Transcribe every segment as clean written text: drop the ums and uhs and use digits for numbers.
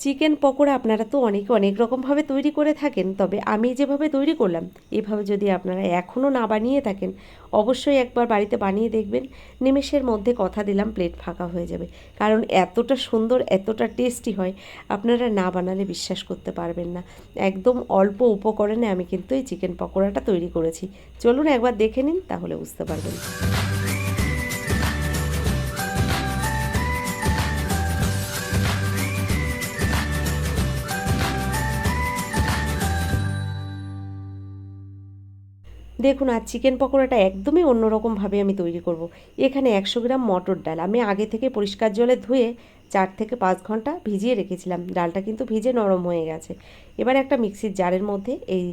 Chicken pakora আপনারা তো অনেকে অনেক রকমভাবে তৈরি করে থাকেন, তবে আমি যেভাবে তৈরি করলাম এভাবে যদি আপনারা এখনও না বানিয়ে থাকেন অবশ্যই একবার বাড়িতে বানিয়ে দেখবেন। নিমেষের মধ্যে কথা দিলাম প্লেট ফাঁকা হয়ে যাবে, কারণ এতটা সুন্দর এতটা টেস্টি হয় আপনারা না বানালে বিশ্বাস করতে পারবেন না। একদম অল্প উপকরণে আমি কিন্তু এই চিকেন পকোড়াটা তৈরি করেছি। চলুন একবার দেখে নিন, তাহলে বুঝতে পারবেন। দেখুন, আর চিকেন পকোড়াটা একদমই অন্যরকমভাবে আমি তৈরি করব। এখানে 100 গ্রাম মটর ডাল আমি আগে থেকে পরিষ্কার জলে ধুয়ে 4 থেকে 5 ঘন্টা ভিজিয়ে রেখেছিলাম। ডালটা কিন্তু ভিজে নরম হয়ে গেছে। এবার একটা মিক্সির জারের মধ্যে এই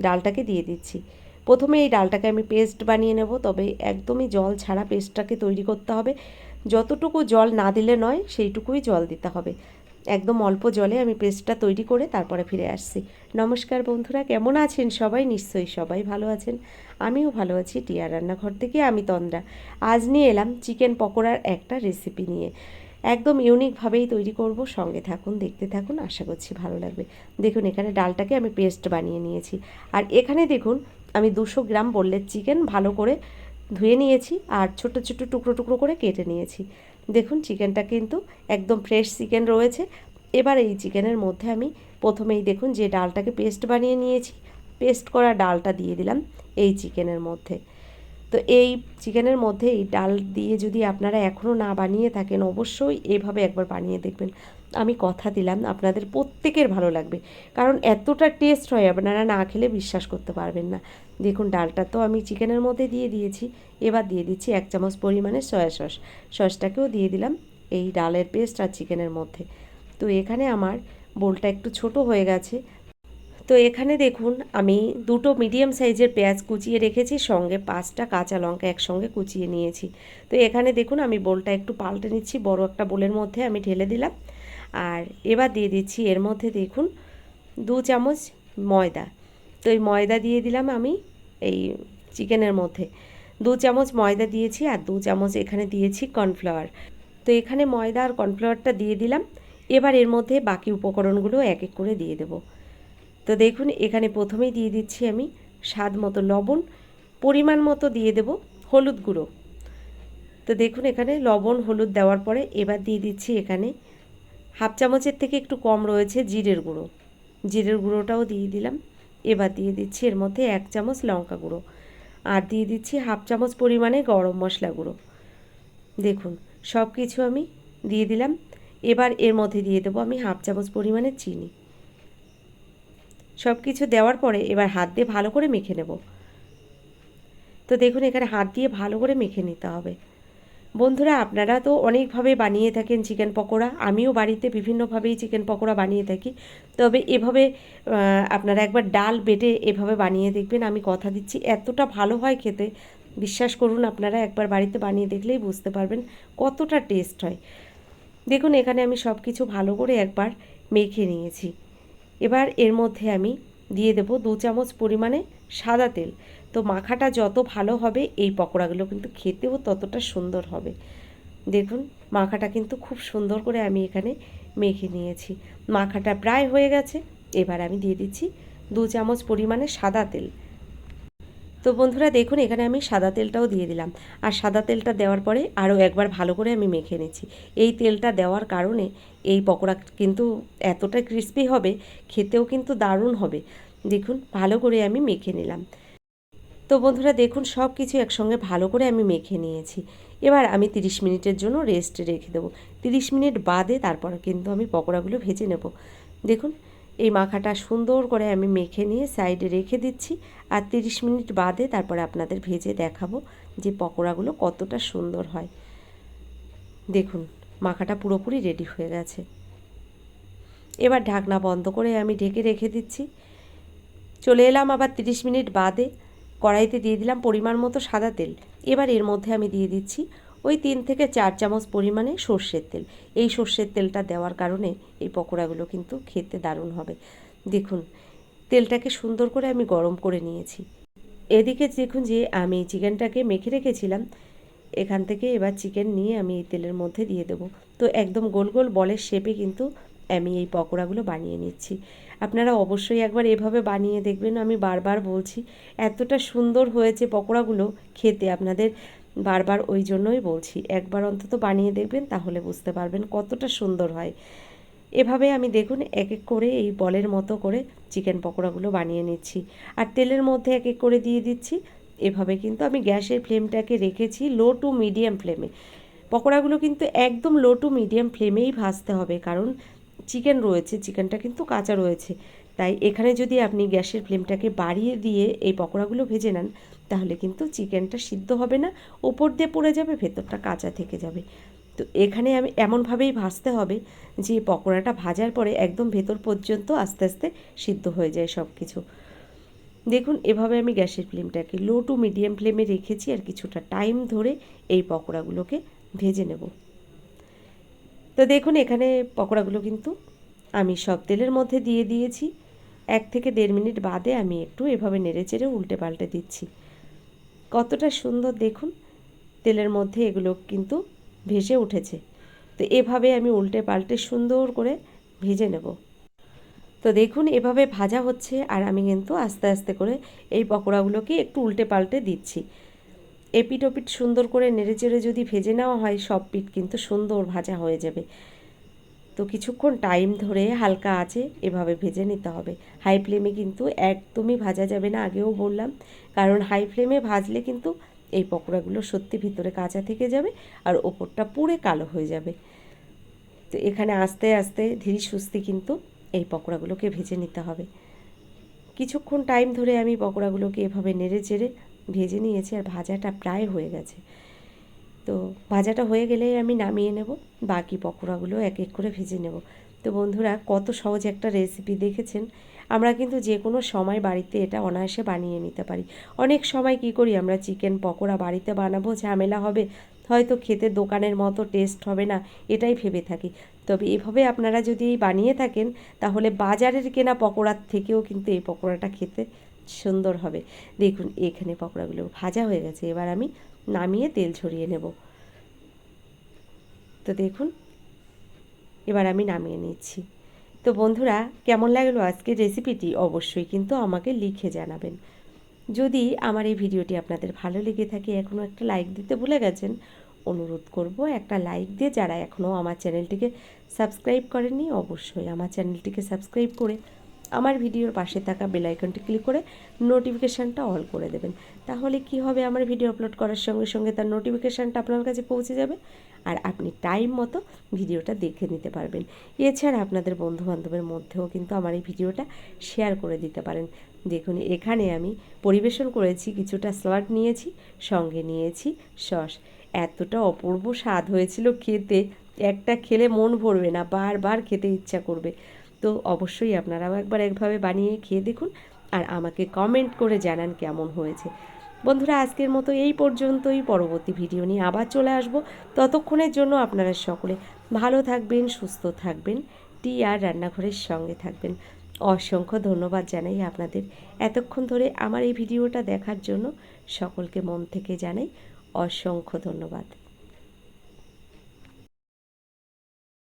ডালটাকে দিয়ে দিচ্ছি। প্রথমে এই ডালটাকে আমি পেস্ট বানিয়ে নেব, তবে একদমই জল ছাড়া পেস্টটাকে তৈরি করতে হবে। যতটুকু জল না দিলে নয় সেইটুকুই জল দিতে হবে। একদম অল্প জলে আমি পেস্টটা তৈরি করে তারপরে ফিরে আসছি। নমস্কার বন্ধুরা, কেমন আছেন সবাই? নিশ্চয়ই সবাই ভালো আছেন। আমিও ভালো আছি। টিয়া রান্নাঘর থেকে আমি তন্দ্রা। আজ নিয়ে এলাম চিকেন পকোড়ার একটা রেসিপি নিয়ে। একদম ইউনিকভাবেই তৈরি করব। সঙ্গে থাকুন, দেখতে থাকুন, আশা করছি ভালো লাগবে। দেখুন, এখানে ডালটাকে আমি পেস্ট বানিয়ে নিয়েছি। আর এখানে দেখুন, আমি 200 গ্রাম বোনলেস চিকেন ভালো করে ধুয়ে নিয়েছি আর ছোট ছোট টুকরো টুকরো করে কেটে নিয়েছি। দেখুন, চিকেনটা কিন্তু একদম ফ্রেশ চিকেন রয়েছে। এবার এই চিকেনের মধ্যে আমি প্রথমেই দেখুন যে ডালটাকে পেস্ট বানিয়ে নিয়েছি, পেস্ট করা ডালটা দিয়ে দিলাম এই চিকেনের মধ্যে। তো এই চিকেনের মধ্যে এই ডাল দিয়ে যদি আপনারা এখনও না বানিয়ে থাকেন অবশ্যই এভাবে একবার বানিয়ে দেখবেন। আমি কথা দিলাম আপনাদের প্রত্যেকের ভালো লাগবে, কারণ এতটা টেস্ট হয় আপনারা না খেলে বিশ্বাস করতে পারবেন না। দেখুন, ডালটা তো আমি চিকেনের মধ্যে দিয়ে দিয়েছি। এবার দিয়ে দিচ্ছি 1 চামচ পরিমাণে সয়া সস। সসটাকেও দিয়ে দিলাম এই ডালের পেস্ট আর চিকেনের মধ্যে। তো এখানে আমার বোলটা একটু ছোট হয়ে গেছে। তো এখানে দেখুন, আমি 2টো মিডিয়াম সাইজের পেঁয়াজ কুচিয়ে রেখেছি, সঙ্গে 5টা কাঁচা লঙ্কা একসঙ্গে কুচিয়ে নিয়েছি। তো এখানে দেখুন আমি বোলটা একটু পাল্টে নিচ্ছি, বড় একটা বোলের মধ্যে আমি ঢেলে দিলাম। আর এবার দিয়ে দিচ্ছি এর মধ্যে দেখুন 2 চামচ ময়দা। তো এই ময়দা দিয়ে দিলাম আমি এই চিকেনের মধ্যে। 2 চামচ ময়দা দিয়েছি আর 2 চামচ এখানে দিয়েছি কর্নফ্লাওয়ার। তো এখানে ময়দা আর কর্নফ্লাওয়ারটা দিয়ে দিলাম। এবার এর মধ্যে বাকি উপকরণগুলো এক এক করে দিয়ে দেবো। তো দেখুন, এখানে প্রথমেই দিয়ে দিচ্ছি আমি স্বাদ মতো লবণ, পরিমাণ মতো দিয়ে দেব হলুদ গুঁড়ো। তো দেখুন, এখানে লবণ হলুদ দেওয়ার পরে এবার দিয়ে দিচ্ছি এখানে 1/2 চামচের থেকে একটু কম রয়েছে জিরের গুঁড়ো। জিরের গুঁড়োটাও দিয়ে দিলাম। এবার দিয়ে দিচ্ছি এর মধ্যে 1 চামচ লঙ্কা গুঁড়ো আর দিয়ে দিচ্ছি 1/2 চামচ পরিমাণে গরম মশলা গুঁড়ো। দেখুন, সব কিছু আমি দিয়ে দিলাম। এবার এর মধ্যে দিয়ে দেবো আমি 1/2 চামচ পরিমাণে চিনি। সব কিছু দেওয়ার পরে এবার হাত দিয়ে ভালো করে মেখে নেব। তো দেখুন, এখানে হাত দিয়ে ভালো করে মেখে নিতে হবে। বন্ধুরা, আপনারা তো অনেকভাবে বানিয়ে থাকেন চিকেন পকোড়া, আমিও বাড়িতে বিভিন্নভাবেই চিকেন পকোড়া বানিয়ে থাকি। তবে এভাবে আপনারা একবার ডাল বেটে এভাবে বানিয়ে দেখবেন। আমি কথা দিচ্ছি এতটা ভালো হয় খেতে, বিশ্বাস করুন, আপনারা একবার বাড়িতে বানিয়ে দেখলেই বুঝতে পারবেন কতটা টেস্ট হয়। দেখুন, এখানে আমি সব কিছু ভালো করে একবার মেখে নিয়েছি। এবার এর মধ্যে আমি দিয়ে দেব 2 চামচ পরিমাণে সাদা তেল। তো মাখাটা যত ভালো হবে এই পকোড়াগুলো কিন্তু খেতেও ততটা সুন্দর হবে। দেখুন, মাখাটা কিন্তু খুব সুন্দর করে আমি এখানে মেখে নিয়েছি। মাখাটা প্রায় হয়ে গেছে। এবার আমি দিয়ে দিচ্ছি 2 চামচ পরিমাণে সাদা তেল। তো বন্ধুরা দেখুন, এখানে আমি সাদা তেলটাও দিয়ে দিলাম। আর সাদা তেলটা দেওয়ার পরে আরও একবার ভালো করে আমি মেখে নিচ্ছি। এই তেলটা দেওয়ার কারণে এই পকোড়া কিন্তু এতটা ক্রিস্পি হবে, খেতেও কিন্তু দারুণ হবে। দেখুন, ভালো করে আমি মেখে নিলাম। তো বন্ধুরা দেখুন, সব কিছু একসঙ্গে ভালো করে আমি মেখে নিয়েছি। এবার আমি 30 মিনিটের জন্য রেস্টে রেখে দেবো। 30 মিনিট বাদে তারপর কিন্তু আমি পকোড়াগুলো ভেজে নেব। দেখুন, এই মাখাটা সুন্দর করে আমি মেখে নিয়ে সাইডে রেখে দিচ্ছি। আর 30 মিনিট বাদে তারপরে আপনাদের ভেজে দেখাবো যে পকোড়াগুলো কতটা সুন্দর হয়। দেখুন, মাখাটা পুরোপুরি রেডি হয়ে গেছে। এবার ঢাকনা বন্ধ করে আমি ঢেকে রেখে দিচ্ছি। চলে এলাম আবার 30 মিনিট বাদে। কড়াইতে দিয়ে দিলাম পরিমাণ মতো সাদা তেল। এবার এর মধ্যে আমি দিয়ে দিচ্ছি ওই 3 থেকে 4 চামচ পরিমাণে সর্ষের তেল। এই সর্ষের তেলটা দেওয়ার কারণে এই পকোড়াগুলো কিন্তু খেতে দারুণ হবে। দেখুন, তেলটাকে সুন্দর করে আমি গরম করে নিয়েছি। এদিকে দেখুন যে আমি চিকেনটাকে মেখে রেখেছিলাম, এখান থেকে এবার চিকেন নিয়ে আমি এই তেলের মধ্যে দিয়ে দেবো। তো একদম গোল গোল বলের শেপে কিন্তু আমি এই পকোড়াগুলো বানিয়ে নিচ্ছি। আপনারা অবশ্যই একবার এভাবে বানিয়ে দেখবেন, আমি বারবার বলছি এতটা সুন্দর হয়েছে পকোড়াগুলো খেতে, আপনাদের বারবার ওই জন্যই বলছি একবার অন্তত বানিয়ে দেখবেন, তাহলে বুঝতে পারবেন কতটা সুন্দর হয়। এভাবে আমি দেখুন এক এক করে এই বলের মতো করে চিকেন পকোড়াগুলো বানিয়ে নিচ্ছি, আর তেলের মধ্যে এক এক করে দিয়ে দিচ্ছি। এভাবে কিন্তু আমি গ্যাসের ফ্লেমটাকে রেখেছি লো টু মিডিয়াম ফ্লেমে। পকোড়াগুলো কিন্তু একদম লো টু মিডিয়াম ফ্লেমেই ভাজতে হবে, কারণ চিকেন রয়েছে, চিকেনটা কিন্তু কাঁচা রয়েছে। তাই এখানে যদি আপনি গ্যাসের ফ্লেমটাকে বাড়িয়ে দিয়ে এই পকোড়াগুলো ভেজে নেন, তাহলে কিন্তু চিকেনটা সিদ্ধ হবে না, ওপর দিয়ে পড়ে যাবে, ভেতরটা কাঁচা থেকে যাবে। তো এখানে আমি এমনভাবেই ভাজতে হবে যে পকোড়াটা ভাজার পরে একদম ভেতর পর্যন্ত আস্তে আস্তে সিদ্ধ হয়ে যায় সব কিছু। দেখুন এভাবে আমি গ্যাসের ফ্লেমটাকে লো টু মিডিয়াম ফ্লেমে রেখেছি, আর কিছুটা টাইম ধরে এই পকোড়াগুলোকে ভেজে নেব। তো দেখুন এখানে পকোড়াগুলো কিন্তু আমি সব তেলের মধ্যে দিয়ে দিয়েছি। 1 থেকে 1.5 মিনিট বাদে আমি একটু এভাবে নেড়েচেড়ে উল্টে পাল্টে দিচ্ছি। কতটা সুন্দর দেখুন, তেলের মধ্যে এগুলো কিন্তু ভেসে উঠেছে। তো এভাবে আমি উল্টে পাল্টে সুন্দর করে ভেজে নেব। তো দেখুন এভাবে ভাজা হচ্ছে, আর আমি কিন্তু আস্তে আস্তে করে এই পকোড়াগুলোকে একটু উল্টে পাল্টে দিচ্ছি। এপিট ওপিট সুন্দর করে নেড়েচেড়ে যদি ভেজে নেওয়া হয়, সব পিঠ কিন্তু সুন্দর ভাজা হয়ে যাবে। তো কিছুক্ষণ টাইম ধরে হালকা আঁচে এভাবে ভেজে নিতে হবে। হাই ফ্লেমে কিন্তু একদমই ভাজা যাবে না, আগেও বললাম, কারণ হাই ফ্লেমে ভাজলে কিন্তু এই পকোড়াগুলো সত্যি ভিতরে কাঁচা থেকে যাবে আর ওপরটা পুড়ে কালো হয়ে যাবে। তো এখানে আস্তে আস্তে ধীরে সুস্থে কিন্তু এই পকোড়াগুলোকে ভেজে নিতে হবে। কিছুক্ষণ টাইম ধরে আমি পকোড়াগুলোকে এভাবে নেড়ে চেড়ে ভেজে নিয়েছি, আর ভাজাটা প্রায় হয়ে গেছে। তো ভাজাটা হয়ে গেলেই আমি নামিয়ে নেব, বাকি পকোড়াগুলো এক এক করে ভেজে নেব। তো বন্ধুরা কত সহজ একটা রেসিপি দেখেছেন, আমরা কিন্তু যে কোনো সময় বাড়িতে এটা অনায়াসে বানিয়ে নিতে পারি। অনেক সময় কি করি আমরা, চিকেন পকোড়া বাড়িতে বানাবো, ঝামেলা হবে, হয়তো খেতে দোকানের মতো টেস্ট হবে না, এটাই ভেবে থাকি। তবে এভাবে আপনারা যদি বানিয়ে থাকেন, তাহলে বাজারের কেনা পকোড়ার থেকেও কিন্তু এই পকোড়াটা খেতে সুন্দর হবে। দেখুন এখানে পকোড়াগুলো ভাজা হয়ে গেছে, এবার আমি নামিয়ে তেল ঝরিয়ে নেব। তো দেখুন এবার আমি নামিয়ে নিচ্ছি। তো বন্ধুরা কেমন লাগলো আজকের রেসিপিটি অবশ্যই কিন্তু আমাকে লিখে জানাবেন। যদি আমার এই ভিডিওটি আপনাদের ভালো লেগে থাকে, এখনও একটা লাইক দিতে ভুলে গেছেন, অনুরোধ করব একটা লাইক দিয়ে, যারা এখনও আমার চ্যানেলটিকে সাবস্ক্রাইব করেননি অবশ্যই আমার চ্যানেলটিকে সাবস্ক্রাইব করে আমার ভিডিওর পাশে থাকা বেল আইকনটি ক্লিক করে নোটিফিকেশানটা অল করে দেবেন। তাহলে কি হবে, আমার ভিডিও আপলোড করার সঙ্গে সঙ্গে তার নোটিফিকেশানটা আপনার কাছে পৌঁছে যাবে, আর আপনি টাইম মতো ভিডিওটা দেখে নিতে পারবেন। এছাড়া আপনাদের বন্ধুবান্ধবের মধ্যেও কিন্তু আমার এই ভিডিওটা শেয়ার করে দিতে পারেন। দেখুন এখানে আমি পরিবেশন করেছি, কিছুটা স্যালাড নিয়েছি, সঙ্গে নিয়েছি সস। এতটা অপূর্ব স্বাদ হয়েছিল খেতে, একটা খেলে মন ভরবে না, বারবার খেতে ইচ্ছা করবে। তো অবশ্যই আপনারাও একবার একভাবে বানিয়ে খেয়ে দেখুন, আর আমাকে কমেন্ট করে জানান কেমন হয়েছে। বন্ধুরা আজকের মতো এই পর্যন্তই, পরবর্তী ভিডিও নিয়ে আবার চলে আসব। ততক্ষণের জন্য আপনারা সকলে ভালো থাকবেন, সুস্থ থাকবেন, টি আর রান্নাঘরের সঙ্গে থাকবেন। অসংখ্য ধন্যবাদ জানাই আপনাদের এতক্ষণ ধরে আমার এই ভিডিওটা দেখার জন্য। সকলকে মন থেকে জানাই অসংখ্য ধন্যবাদ।